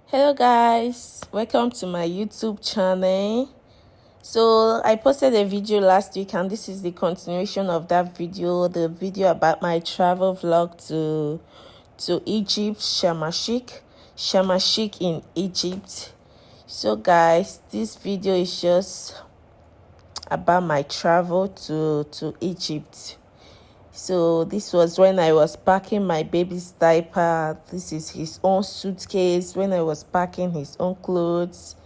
Hello guys, welcome to my YouTube channel. So I posted a video last week and this is the continuation of that video, the video about my travel vlog to Egypt, Sharm el-Sheikh in Egypt. So guys, this video is just about my travel to Egypt. So this was when I was packing my baby's diaper. This is his own suitcase when I was packing his own clothes.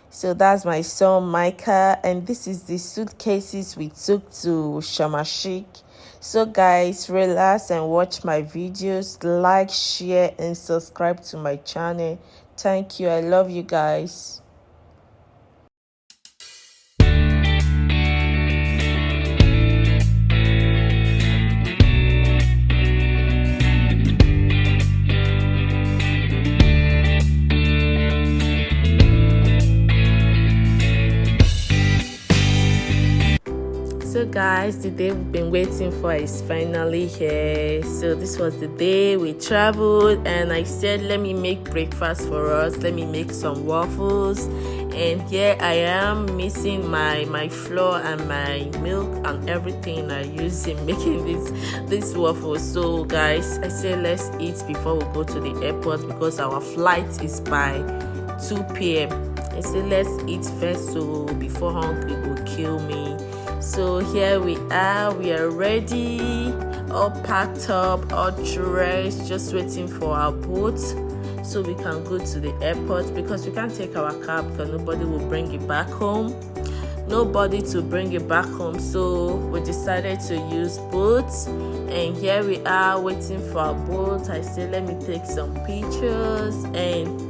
So that's my son Micah, and this is the suitcases we took to Sharm el-Sheikh. So guys, relax and watch my videos, like, share and subscribe to my channel. Thank you. I love you guys. So guys, the day we've been waiting for is finally here. So this was the day we traveled and I said let me make breakfast for us, let me make some waffles, and here I am missing my flour and my milk and everything I use in making this waffles. So guys, I said let's eat before we go to the airport because our flight is by 2 p.m. I said let's eat first so before hungry will kill me. So here we are ready, all packed up, all dressed, just waiting for our boat so we can go to the airport because we can't take our car because nobody will bring it back home. Nobody to bring it back home, so we decided to use boats, and here we are waiting for our boat. I said let me take some pictures, and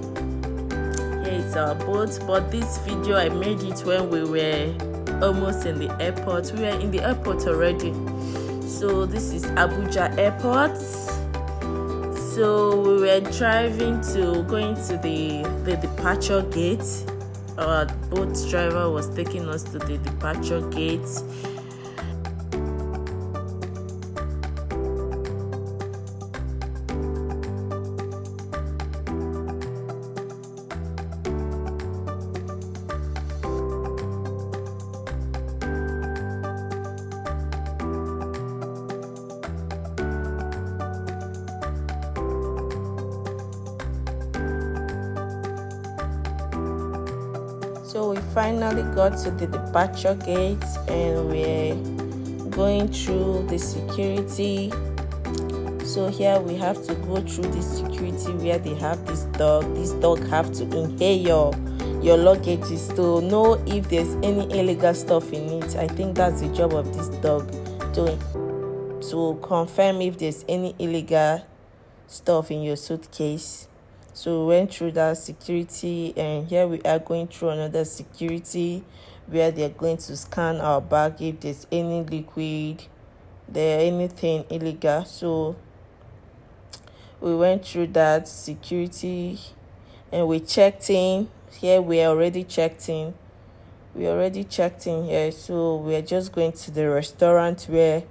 here is our boat. But this video I made it when we were almost in the airport. We are in the airport already. So this is Abuja airport. So we were going to the departure gate. Our boat driver was taking us to the departure gate. So we finally got to the departure gate and we're going through the security. So here we have to go through the security where they have this dog. This dog have to inhale your luggage to know if there's any illegal stuff in it. I think that's the job of this dog, to confirm if there's any illegal stuff in your suitcase. So we went through that security, and here we are going through another security where they're going to scan our bag if there's any liquid, anything illegal. So we went through that security and we checked in. Here we are already checked in. We already checked in here. So we are just going to the restaurant where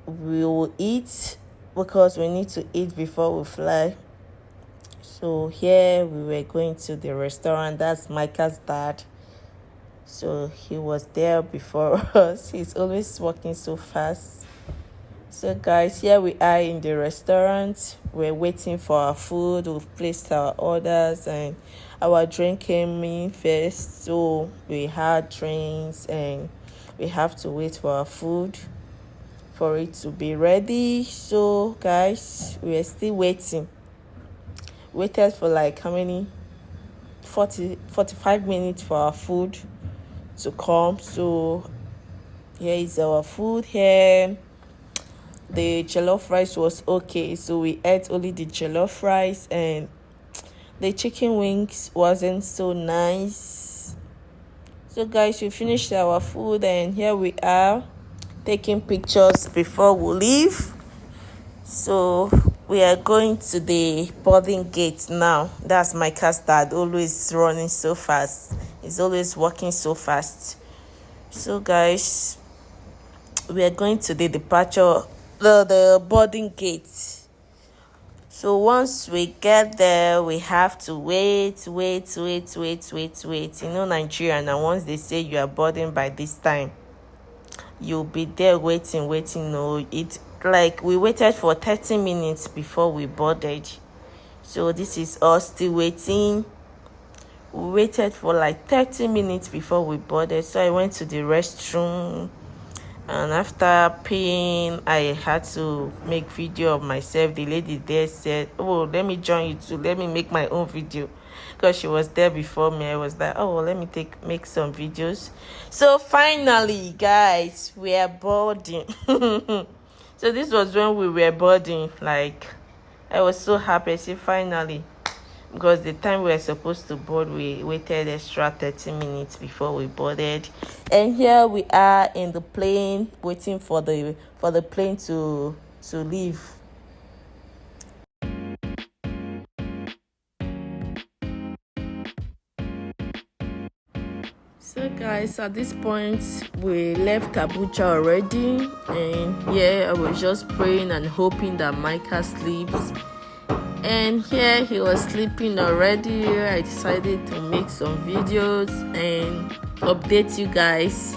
we will eat because we need to eat before we fly. So here we were going to the restaurant. That's Micah's dad. So he was there before us. He's always walking so fast. So guys, here we are in the restaurant. We're waiting for our food. We've placed our orders and our drink came in first. So we had drinks and we have to wait for our food for it to be ready. So guys, we're still waiting. Waited for like how many 45 minutes for our food to come. So here is our food. Here the jollof rice was okay, so we ate only the jollof rice, and the chicken wings wasn't so nice. So guys, we finished our food and here we are taking pictures before we leave. So we are going to the boarding gate now. That's my dad, always running so fast. He's always walking so fast. So guys, we are going to the departure, the boarding gate. So once we get there, we have to wait. You know, Nigeria, and once they say you are boarding by this time, you'll be there waiting. No, it like we waited for 30 minutes before we boarded. So this is us still waiting. We waited for like 30 minutes before we boarded. So I went to the restroom, and after paying, I had to make video of myself. The lady there said, oh, let me join you too, let me make my own video, because she was there before me. I was like, oh, let me make some videos. So finally, guys, we are boarding. So this was when we were boarding. Like, I was so happy. See, finally, because the time we were supposed to board, we waited extra 30 minutes before we boarded. And here we are in the plane, waiting for the plane to leave. So guys, at this point we left Abuja already, and yeah, I was just praying and hoping that Micah sleeps. And here he was sleeping already. I decided to make some videos and update you guys.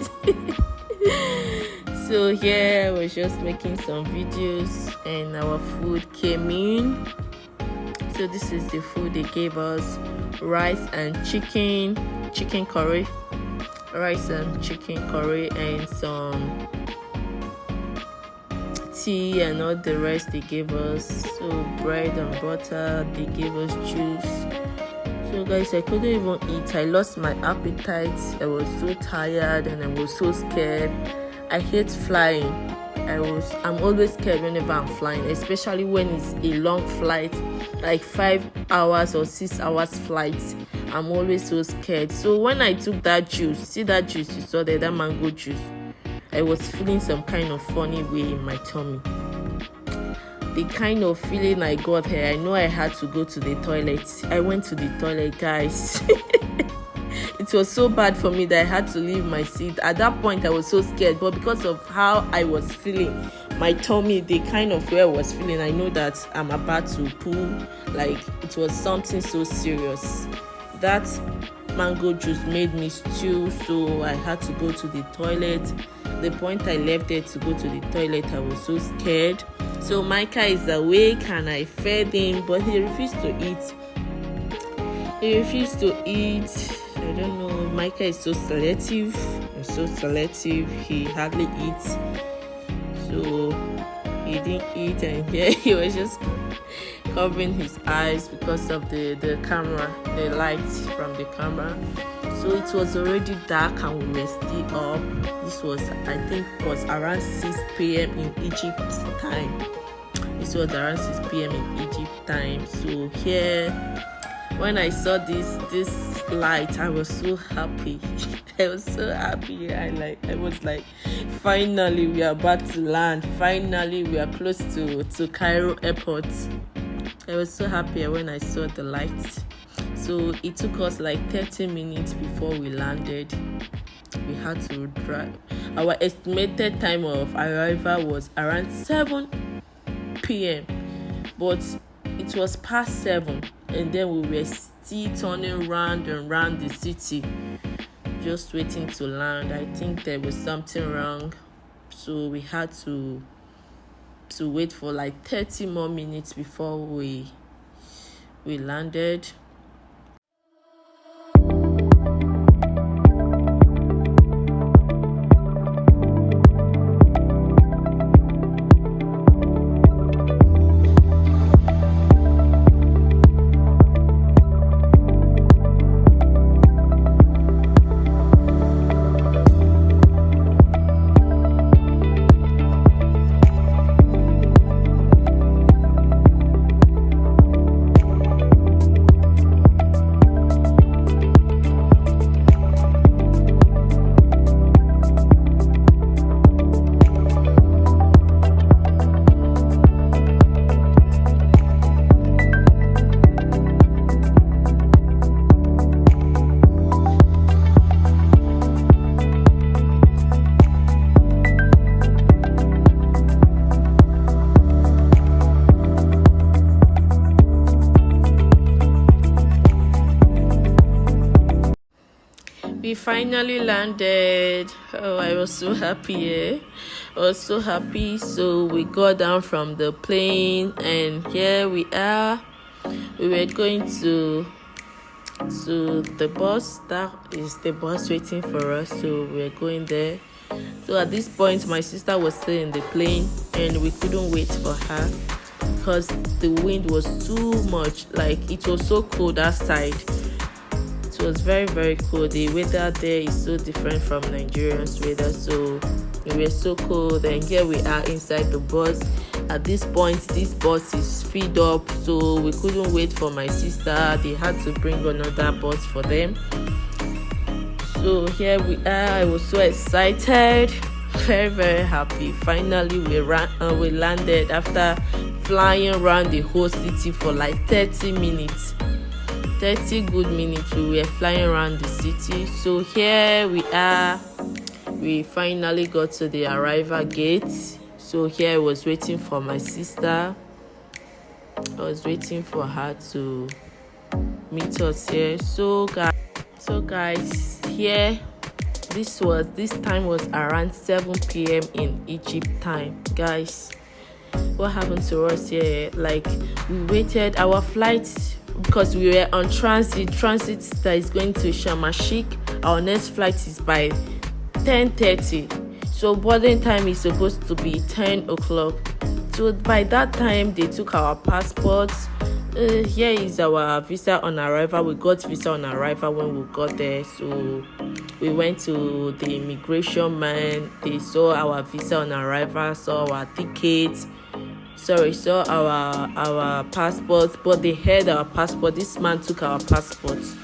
So here I was just making some videos, and our food came in. So this is the food they gave us: rice and chicken curry, and some tea and all the rest they gave us. So bread and butter, they gave us juice. So guys, I couldn't even eat. I lost my appetite. I was so tired and I was so scared. I hate flying. I'm always scared whenever I'm flying, especially when it's a long flight, like 5 hours or 6 hours flight. I'm always so scared. So when I took that juice, see that juice you saw there, that mango juice, I was feeling some kind of funny way in my tummy. The kind of feeling I got here, I know I had to go to the toilet. I went to the toilet, guys. It was so bad for me that I had to leave my seat. At that point, I was so scared, but because of how I was feeling, my tummy, the kind of way I was feeling, I know that I'm about to poo. Like, it was something so serious. That mango juice made me stew, so I had to go to the toilet. The point I left there to go to the toilet, I was so scared. So Micah is awake and I fed him, but he refused to eat. I don't know, Micah is so selective. He hardly eats. So he didn't eat, and here he was just covering his eyes because of the camera, the lights from the camera. So it was already dark and we were still up. This was, I think, was around 6 p.m. in Egypt time. So here, when I saw this light, I was so happy. I was like, finally we are about to land. Finally we are close to Cairo airport. I was so happy when I saw the lights. So it took us like 30 minutes before we landed. We had to drive. Our estimated time of arrival was around 7 p.m. But it was past 7, and then we were still turning round and round the city, just waiting to land. I think there was something wrong, so we had to wait for like 30 more minutes before we landed. We finally landed. Oh, I was so happy. I was so happy. So we got down from the plane, and here we are. We were going to the bus. That is the bus waiting for us. So we're going there. So at this point, my sister was still in the plane, and we couldn't wait for her because the wind was too much. Like, it was so cold outside. It was very, very cold. The weather there is so different from Nigerian's weather. So we were so cold, and here we are inside the bus. At this point, this bus is filled up, so we couldn't wait for my sister. They had to bring another bus for them. So here we are. I was so excited, very, very happy. Finally, we landed after flying around the whole city for like 30 minutes. 30 good minutes. We were flying around the city. So here we are. We finally got to the arrival gate. So here I was waiting for my sister. I was waiting for her to meet us here. So guys, here this time was around 7 p.m. in Egypt time. Guys, what happened to us here? Like, we waited our flight because we were on transit that is going to Sharm Sheikh. Our next flight is by 10:30. So boarding time is supposed to be 10 o'clock. So by that time, they took our passports. Here is our visa on arrival. We got visa on arrival when we got there. So we went to the immigration man. They saw our visa on arrival, saw our tickets. Saw our passports, but they held our passport. This man took our passports,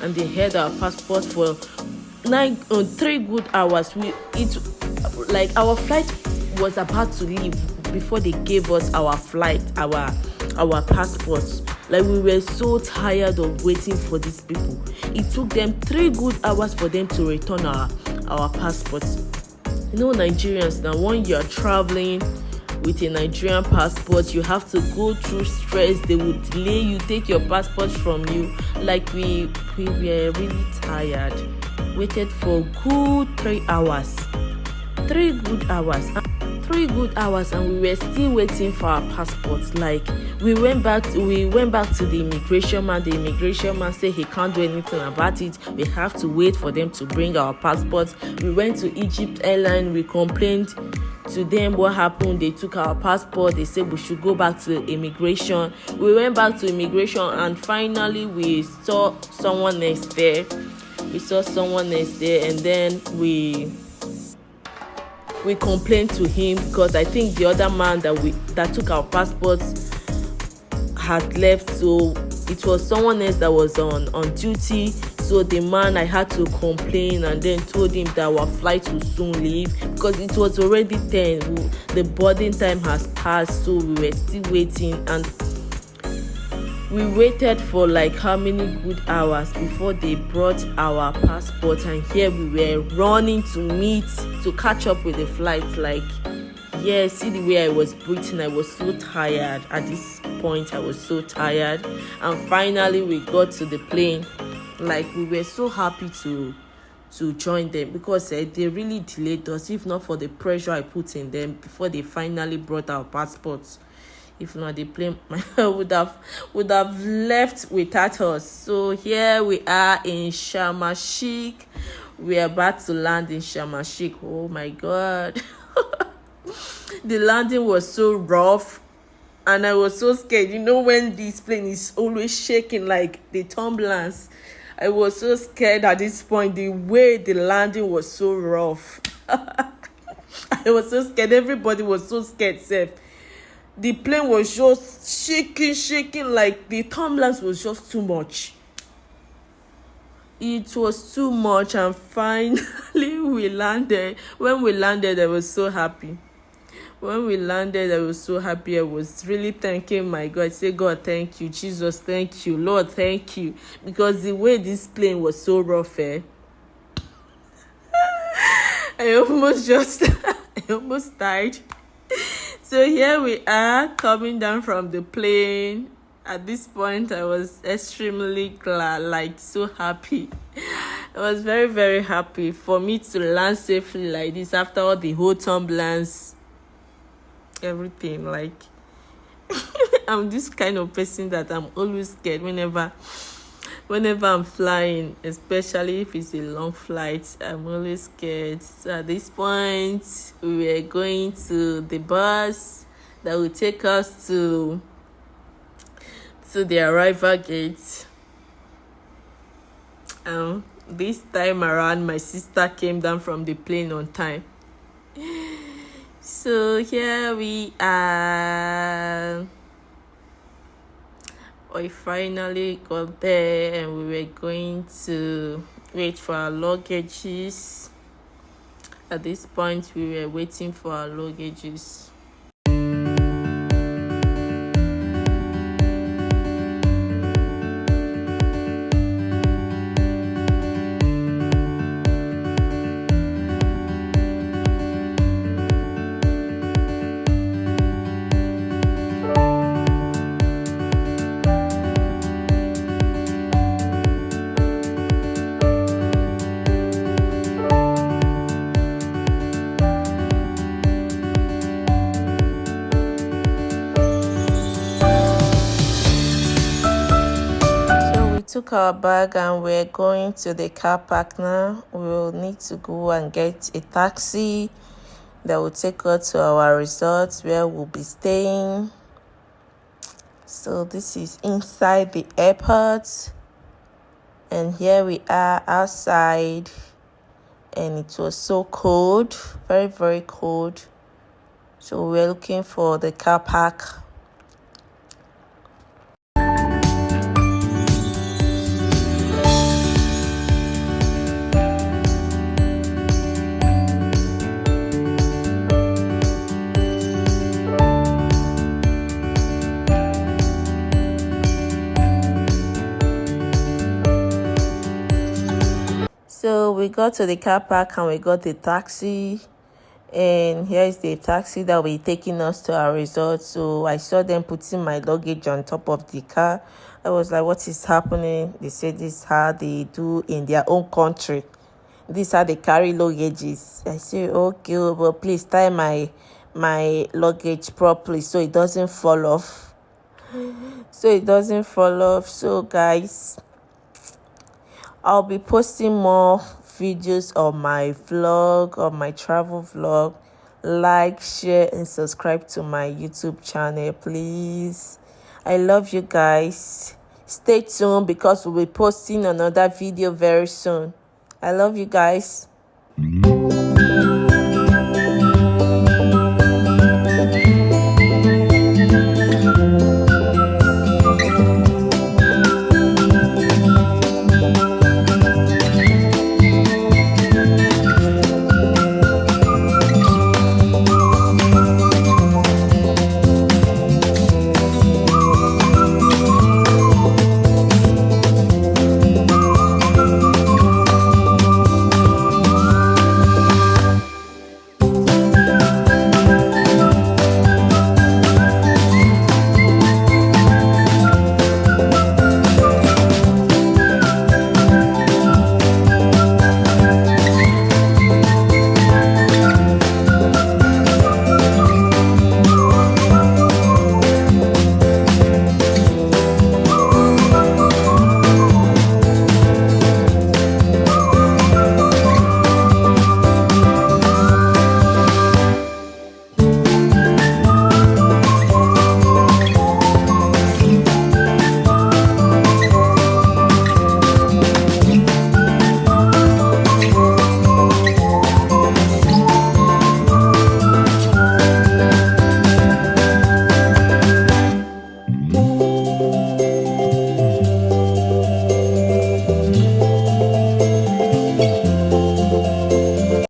and they held our passport for 3 good hours. Our flight was about to leave before they gave us our passports. Like, we were so tired of waiting for these people. It took them 3 good hours for them to return our passports. You know, Nigerians, now when you are traveling with a Nigerian passport, you have to go through stress. They would delay you, take your passport from you. Like, we were really tired. Waited for good 3 hours. 3 good hours. 3 good hours, and we were still waiting for our passports. Like, we went back to the immigration man. The immigration man said he can't do anything about it. We have to wait for them to bring our passports. We went to Egypt Airline. We complained to them what happened. They took our passport. They said we should go back to immigration. We went back to immigration, and finally we saw someone next there. And then we complained to him because I think the other man that took our passports had left. So it was someone else that was on duty. So the man, I had to complain and then told him that our flight will soon leave because it was already 10. The boarding time has passed, so we were still waiting, and we waited for like how many good hours before they brought our passport. And here we were running to catch up with the flight. Like, yeah, see the way I was breathing. I was so tired. At this point, I was so tired. And finally, we got to the plane. Like, we were so happy to join them because they really delayed us. If not for the pressure I put in them before they finally brought our passports, if not, the plane would have left without us. So here we are in Sharm Sheikh. We are about to land in Sharm Sheikh. Oh my God. The landing was so rough, and I was so scared. You know, when this plane is always shaking like the turbulence, I was so scared at this point. The way the landing was so rough. I was so scared. Everybody was so scared, Seth. The plane was just shaking like the turbulence was just too much. It was too much, and finally we landed. When we landed, I was so happy. I was really thanking my God. I said, God, thank you. Jesus, thank you. Lord, thank you. Because the way this plane was so rough, I almost died. So here we are coming down from the plane. At this point, I was extremely glad, like so happy. I was very, very happy for me to land safely like this after all the whole turbulence, everything. Like, I'm this kind of person that I'm always scared whenever I'm flying, especially if it's a long flight. I'm always scared. So at this point, we were going to the bus that will take us to the arrival gate. This time around, my sister came down from the plane on time. So here we are. We finally got there and we were going to wait for our luggages. At this point, we were waiting for our luggages. Took our bag and we're going to the car park now. We will need to go and get a taxi that will take us to our resort where we'll be staying. So this is inside the airport, and here we are outside, and it was so cold, very, very cold. So we're looking for the car park. So we got to the car park and we got the taxi, and here's the taxi that will be taking us to our resort. So I saw them putting my luggage on top of the car. I was like, what is happening? They said this is how they do in their own country. This is how they carry luggages. I said, okay, but please tie my luggage properly so it doesn't fall off. So guys, I'll be posting more videos on my vlog, on my travel vlog. Like, share, and subscribe to my YouTube channel, please. I love you guys. Stay tuned because we'll be posting another video very soon. I love you guys.